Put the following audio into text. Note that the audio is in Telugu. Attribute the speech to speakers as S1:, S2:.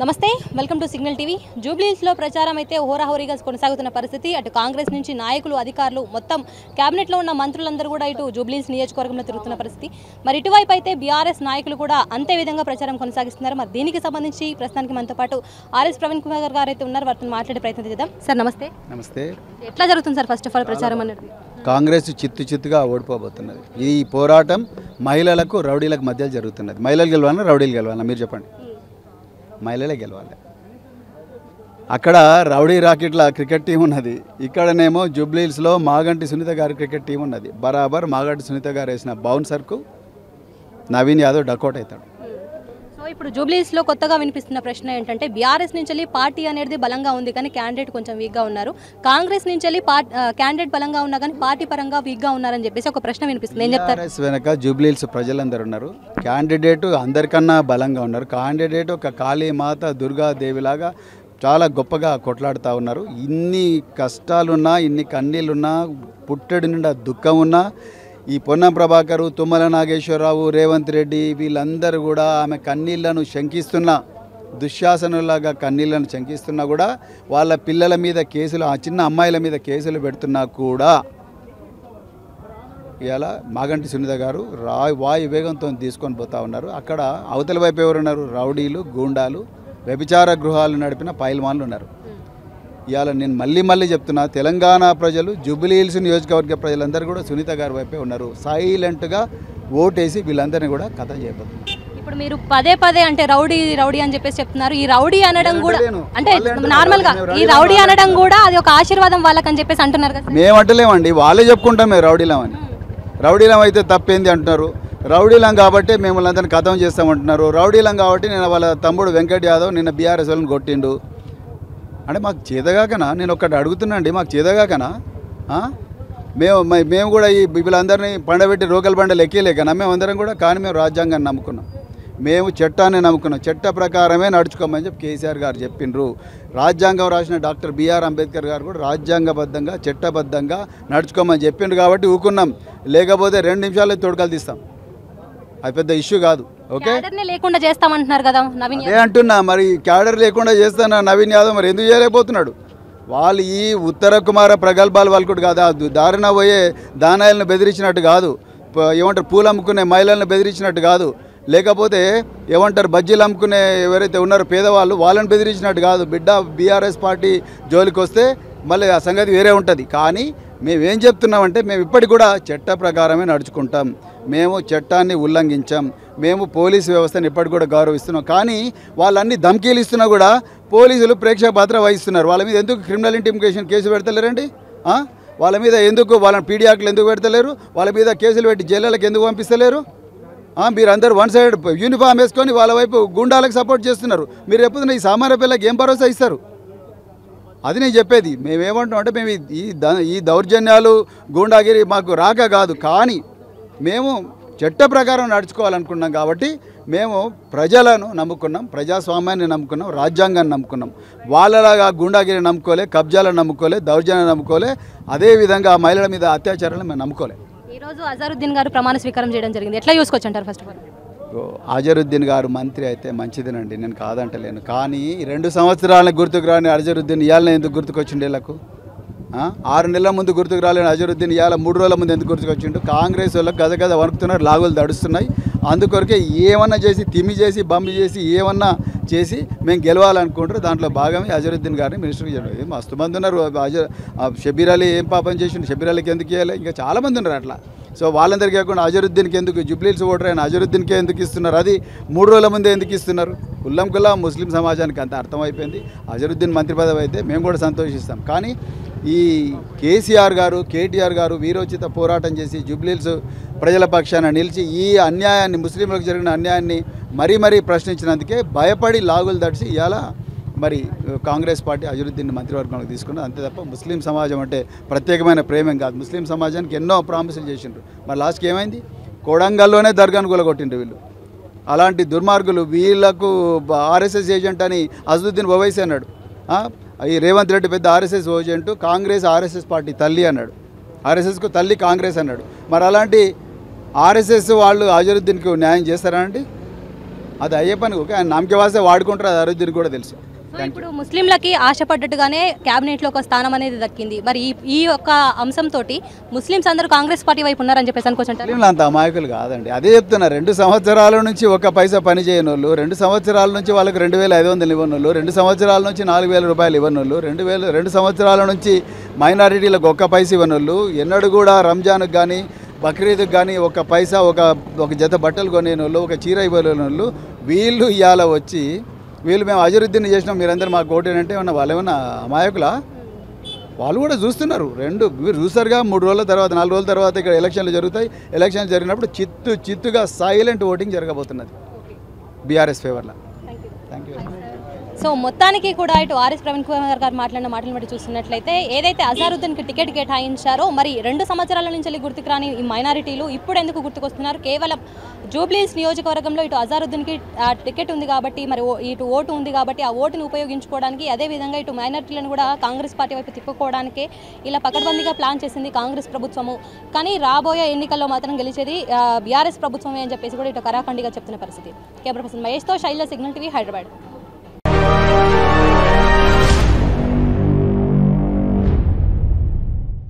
S1: నమస్తే వెల్కమ్ టు సిగ్నల్ టీవీ. జూబ్లీహిల్స్లో ప్రచారం అయితే హోరాహోరీగా కొనసాగుతున్న పరిస్థితి. అటు కాంగ్రెస్ నుంచి నాయకులు, అధికారులు, మొత్తం క్యాబినెట్లో ఉన్న మంత్రులందరూ కూడా ఇటు జూబ్లీహిల్స్ నియోజకవర్గంలో తిరుగుతున్న పరిస్థితి. మరి ఇటువైపు అయితే బీఆర్ఎస్ నాయకులు కూడా అంతే విధంగా ప్రచారం కొనసాగిస్తున్నారు. మరి దీనికి సంబంధించి ప్రస్తుతానికి మనతో పాటు ఆర్ఎస్ ప్రవీణ్ కుమార్ గారు అయితే ఉన్నారు. వారితో మాట్లాడే ప్రయత్నం చేద్దాం. సార్ నమస్తే.
S2: నమస్తే.
S1: ఎట్లా జరుగుతుంది సార్ ఫస్ట్ ఆఫ్ ఆల్ ప్రచారం అనేది?
S2: కాంగ్రెస్ చిత్తుగా ఓడిపోబోతున్నది. ఈ పోరాటం మహిళలకు రౌడీలకు మధ్య జరుగుతున్నది. మహిళలు గెలవాలన్నా రౌడీలు గెలవాలన్నా మీరు చెప్పండి. మహిళలే గెలవాలి. అక్కడ రౌడీ రాకెట్ల క్రికెట్ టీం ఉన్నది, ఇక్కడనేమో జూబ్లీహిల్స్లో మాగంటి సునీత గారి క్రికెట్ టీం ఉన్నది. బరాబర్ మాగంటి సునీత గారు వేసిన బౌన్సర్కు నవీన్ యాదవ్ డకౌట్ అవుతాడు.
S1: సో ఇప్పుడు జూబ్లీహిల్స్లో కొత్తగా వినిపిస్తున్న ప్రశ్న ఏంటంటే, బీఆర్ఎస్ నుంచి వెళ్ళి పార్టీ అనేది బలంగా ఉంది కానీ క్యాండిడేట్ కొంచెం వీక్గా ఉన్నారు, కాంగ్రెస్ నుంచి వెళ్ళి క్యాండిడేట్ బలంగా ఉన్నా కానీ పార్టీ పరంగా వీక్గా ఉన్నారని చెప్పేసి ఒక ప్రశ్న వినిపిస్తుంది. ఏం చెప్తారు?
S2: బీఆర్ఎస్ వెనక జూబ్లీహిల్స్ ప్రజలందరూ ఉన్నారు. క్యాండిడేట్ అందరికన్నా బలంగా ఉన్నారు. క్యాండిడేట్ ఒక కాళీమాత దుర్గాదేవిలాగా చాలా గొప్పగా కొట్లాడుతూ ఉన్నారు. ఇన్ని కష్టాలున్నా, ఇన్ని కన్నీళ్ళున్నా, పుట్టడి నిండా దుఃఖం ఉన్నా, ఈ పొన్నం ప్రభాకరు, తుమ్మల నాగేశ్వరరావు, రేవంత్ రెడ్డి వీళ్ళందరూ కూడా ఆమె కన్నీళ్లను శంకిస్తున్నా, దుశ్శాసనులాగా కన్నీళ్లను శంకిస్తున్నా కూడా, వాళ్ళ పిల్లల మీద కేసులు, ఆ చిన్న అమ్మాయిల మీద కేసులు పెడుతున్నా కూడా ఇవాళ మాగంటి సునీత గారు వాయు వేగంతో తీసుకొని పోతా ఉన్నారు. అక్కడ అవతల వైపు ఎవరున్నారు? రౌడీలు, గూండాలు, వ్యభిచార గృహాలు నడిపిన పైల్వాన్లు ఉన్నారు. ఇవాళ నేను మళ్ళీ చెప్తున్నా, తెలంగాణ ప్రజలు, జూబ్లీహిల్స్ నియోజకవర్గ ప్రజలందరూ కూడా సునీత గారి వైపే ఉన్నారు. సైలెంట్గా ఓటేసి వీళ్ళందరినీ కూడా కథ చేయబోతున్నారు.
S1: ఇప్పుడు మీరు పదే అంటే రౌడీ అని చెప్పేసి చెప్తున్నారు. ఈ రౌడీ అనడం కూడా అంటే నార్మల్గా ఈ రౌడీ అనడం కూడా అది ఒక ఆశీర్వాదం వాళ్ళకని చెప్పేసి అంటున్నారు కదా.
S2: మేము అంటలేమండి, వాళ్ళే చెప్పుకుంటాం మేము రౌడీలం అని. రౌడీలం అయితే తప్పేంది అంటున్నారు. రౌడీలం కాబట్టి మిమ్మల్ని అందరినీ కథం చేస్తామంటున్నారు. రౌడీలం కాబట్టి నేను వాళ్ళ తమ్ముడు వెంకట్ యాదవ్ నిన్న బీఆర్ఎస్ వాళ్ళని కొట్టిండు అంటే మాకు చేదగాకనా? నేను ఒక్కటి అడుగుతున్నాండి, మాకు చేదగాకనా? మేము కూడా ఈ వీళ్ళందరినీ పండబెట్టి రోకల్ బండలు ఎక్కేలేకనా మేమందరం కూడా? కానీ మేము రాజ్యాంగాన్ని నమ్ముకున్నాం, మేము చట్టాన్ని నమ్ముకున్నాం. చట్ట ప్రకారమే నడుచుకోమని చెప్పి కేసీఆర్ గారు చెప్పిండ్రు. రాజ్యాంగం రాసిన డాక్టర్ బిఆర్ అంబేద్కర్ గారు కూడా రాజ్యాంగబద్ధంగా, చట్టబద్ధంగా నడుచుకోమని చెప్పిండ్రు కాబట్టి ఊకున్నాం. లేకపోతే 2 నిమిషాల్లో తొడకలు తీస్తాం. అది పెద్ద ఇష్యూ కాదు. ఓకే,
S1: లేకుండా చేస్తామంటున్నారు కదా నవీన్.
S2: అదే అంటున్నా, మరి క్యాడర్ లేకుండా చేస్తానా నవీన్ యాదవ్ మరి ఎందుకు చేయలేకపోతున్నాడు? వాళ్ళు ఈ ఉత్తర కుమార ప్రగల్భాలు వాళ్ళకుడు కాదు, దారిన పోయే దానాయలను బెదిరించినట్టు కాదు, ఏమంటారు పూలు అమ్ముకునే మహిళలను బెదిరించినట్టు కాదు, లేకపోతే ఏమంటారు బజ్జీలు అమ్ముకునే ఎవరైతే ఉన్నారో పేదవాళ్ళు వాళ్ళని బెదిరించినట్టు కాదు. బిడ్డ బీఆర్ఎస్ పార్టీ జోలికి వస్తే మళ్ళీ ఆ సంగతి వేరే ఉంటుంది. కానీ మేమేం చెప్తున్నామంటే, మేము ఇప్పటికి కూడా చట్ట ప్రకారమే నడుచుకుంటాం, మేము చట్టాన్ని ఉల్లంఘించాం, మేము పోలీసు వ్యవస్థను ఇప్పటికి కూడా గౌరవిస్తున్నాం. కానీ వాళ్ళన్ని ధమ్కీలు ఇస్తున్నా కూడా పోలీసులు ప్రేక్షక పాత్ర వహిస్తున్నారు. వాళ్ళ మీద ఎందుకు క్రిమినల్ ఇంటిమికేషన్ కేసు పెడతలేరండి? వాళ్ళ మీద ఎందుకు వాళ్ళని పీడియాక్లు ఎందుకు పెడతలేరు? వాళ్ళ మీద కేసులు పెట్టి జైళ్ళకి ఎందుకు పంపిస్తలేరు? మీరందరూ వన్ సైడ్ యూనిఫామ్ వేసుకొని వాళ్ళ వైపు గుండాలకు సపోర్ట్ చేస్తున్నారు. మీరు ఎప్పుడు ఈ సామాన్య పిల్లలకి ఏం భరోసా ఇస్తారు? అది నేను చెప్పేది. మేమేమంటాం అంటే, మేము ఈ దౌర్జన్యాలు, గూండాగిరి మాకు రాక కాదు, కానీ మేము చట్ట ప్రకారం నడుచుకోవాలనుకున్నాం. కాబట్టి మేము ప్రజలను నమ్ముకున్నాం, ప్రజాస్వామ్యాన్ని నమ్ముకున్నాం, రాజ్యాంగాన్ని నమ్ముకున్నాం. వాళ్ళలాగా గూండాగిరి నమ్ముకోలే, కబ్జాలను నమ్ముకోలే, దౌర్జన్యం నమ్ముకోలే, అదేవిధంగా మహిళల మీద అత్యాచారాలను మేము నమ్ముకోలే.
S1: ఈరోజు అజరుద్దీన్ గారు ప్రమాణ స్వీకారం చేయడం జరిగింది. ఎట్లా చూసుకోవచ్చు అంటారు? ఫస్ట్ ఆఫ్ ఆల్
S2: అజరుద్దీన్ గారు మంత్రి అయితే మంచిదేనండి, నేను కాదంటలేను. కానీ 2 సంవత్సరాలకు గుర్తుకు రాని అజరుద్దీన్ ఇవాళ ఎందుకు గుర్తుకొచ్చిండు? వీళ్ళకు 6 నెలల ముందు గుర్తుకు రాలేని అజరుద్దీన్ ఇవాళ 3 రోజుల ముందు ఎందుకు గుర్తుకొచ్చిండు? కాంగ్రెస్ వాళ్ళకి గద వణుకుతున్నారు, లాగులు దడుస్తున్నాయి. అందుకొరకే ఏమన్నా చేసి, తిమ్మి చేసి, బంబి చేసి, ఏమన్నా చేసి మేము గెలవాలనుకుంటారు. దాంట్లో భాగమే అజరుద్దీన్ గారిని మినిస్టర్కి చేయడం. మస్తు మంది ఉన్నారు. షబీర్ అలీ ఏం పాపం చేసిండు? షబీర్ అలీకి ఎందుకు ఇవ్వాలి? ఇంకా చాలామంది ఉన్నారు అట్లా. సో వాళ్ళందరికీ కాకుండా అజరుద్దీన్కి ఎందుకు? జూబ్లీహిల్స్ ఓటర్ అయిన అజరుద్దీన్కే ఎందుకు ఇస్తున్నారు? అది 3 రోజుల ముందే ఎందుకు ఇస్తున్నారు? కుల్లం ముస్లిం సమాజానికి అంత అర్థమైపోయింది. అజరుద్దీన్ మంత్రి పదవి అయితే మేము కూడా సంతోషిస్తాం. కానీ ఈ కేసీఆర్ గారు, కేటీఆర్ గారు వీరోచిత పోరాటం చేసి జూబ్లీహిల్స్ ప్రజల పక్షాన నిలిచి ఈ అన్యాయాన్ని, ముస్లింలకు జరిగిన అన్యాయాన్ని మరీ ప్రశ్నించినందుకే భయపడి లాగులు దడిచి ఇవాళ మరి కాంగ్రెస్ పార్టీ అజరుద్దీన్ మంత్రివర్గంలోకి తీసుకున్నది. అంతే తప్ప ముస్లిం సమాజం అంటే ప్రత్యేకమైన ప్రేమేం కాదు. ముస్లిం సమాజానికి ఎన్నో ప్రామిసులు చేసిండ్రు. మరి లాస్ట్కి ఏమైంది? కొడంగల్లోనే దర్గాను కూలగొట్టిండ్రు వీళ్ళు. అలాంటి దుర్మార్గులు వీళ్ళకు ఆర్ఎస్ఎస్ ఏజెంట్ అని అసదుద్దీన్ ఓవైసీ అన్నాడు. ఈ రేవంత్ రెడ్డి పెద్ద RSS agent, Congress RSS party తల్లి అన్నాడు, ఆర్ఎస్ఎస్కు తల్లి కాంగ్రెస్ అన్నాడు. మరి అలాంటి ఆర్ఎస్ఎస్ వాళ్ళు అజరుద్దీన్కి న్యాయం చేస్తారా అండి? అది అయ్యే పని ఓకే, ఆయన నామకే వాస్తే వాడుకుంటారు, అది అరుద్దీనికి కూడా తెలుసు.
S1: సో ఇప్పుడు ముస్లింలకి ఆశపడ్డట్టుగానే క్యాబినెట్లో ఒక స్థానం అనేది దక్కింది. మరి ఈ యొక్క అంశంతో ముస్లిమ్స్ అందరూ కాంగ్రెస్ పార్టీ వైపు ఉన్నారని చెప్పేసి అనుకోవచ్చు.
S2: ముస్లింలు అంత అమాయకులు కాదండి. అదే చెప్తున్నా, 2 సంవత్సరాల నుంచి ఒక పైసా పని చేయని వాళ్ళు, 2 సంవత్సరాల నుంచి వాళ్ళకి 2,500 ఇవ్వని వాళ్ళు, 2 సంవత్సరాల నుంచి 4,000 రూపాయలు ఇవ్వని వాళ్ళు, 2 సంవత్సరాల నుంచి మైనారిటీలకు ఒక్క పైసా ఇవ్వని వాళ్ళు, ఎన్నడూ కూడా రంజాన్కి కానీ బక్రీద్కి కానీ ఒక పైసా ఒక జత బట్టలు కొనేని వాళ్ళు, ఒక చీర ఇవ్వలేని వాళ్ళు, వీళ్ళు ఇవాళ వచ్చి వీళ్ళు మేము అజరుద్దీన్ చేసినాం మీరందరూ మాకు ఓటేనంటే ఏమన్నా వాళ్ళు ఏమన్నా అమాయకులా? వాళ్ళు కూడా చూస్తున్నారు. మీరు చూస్తారుగా, 3 రోజుల తర్వాత 4 రోజుల తర్వాత ఇక్కడ ఎలక్షన్లు జరుగుతాయి. ఎలక్షన్లు జరిగినప్పుడు చిత్తుగా సైలెంట్ ఓటింగ్ జరగబోతున్నది బీఆర్ఎస్ ఫేవర్లో. Thank you.
S1: సో మొత్తానికి కూడా ఇటు ఆర్ఎస్ ప్రవీణ్ కుమార్ గారు మాట్లాడిన మాటలను బట్టి చూస్తున్నట్లయితే ఏదైతే అజారుద్దీన్కి టికెట్ కేటాయించారో మరి 2 సంవత్సరాల నుంచి గుర్తుకు రాని ఈ మైనారిటీలు ఇప్పుడు ఎందుకు గుర్తుకొస్తున్నారు? కేవలం జూబ్లీహిల్స్ నియోజకవర్గంలో ఇటు అజారుద్దీన్కి టికెట్ ఉంది కాబట్టి, మరి ఇటు ఓటు ఉంది కాబట్టి ఆ ఓటును ఉపయోగించుకోవడానికి, అదేవిధంగా ఇటు మైనారిటీలను కూడా కాంగ్రెస్ పార్టీ వైపు తిప్పుకోవడానికే ఇలా పకడ్బందీగా ప్లాన్ చేసింది కాంగ్రెస్ ప్రభుత్వము. కానీ రాబోయే ఎన్నికల్లో మాత్రం గెలిచేది బీఆర్ఎస్ ప్రభుత్వమే అని చెప్పేసి కూడా ఇటు కరాఖండిగా చెప్తున్న పరిస్థితి. కెమెరా పర్సన్ మహేష్తో శైల, సిగ్నల్ టీవీ, హైదరాబాద్.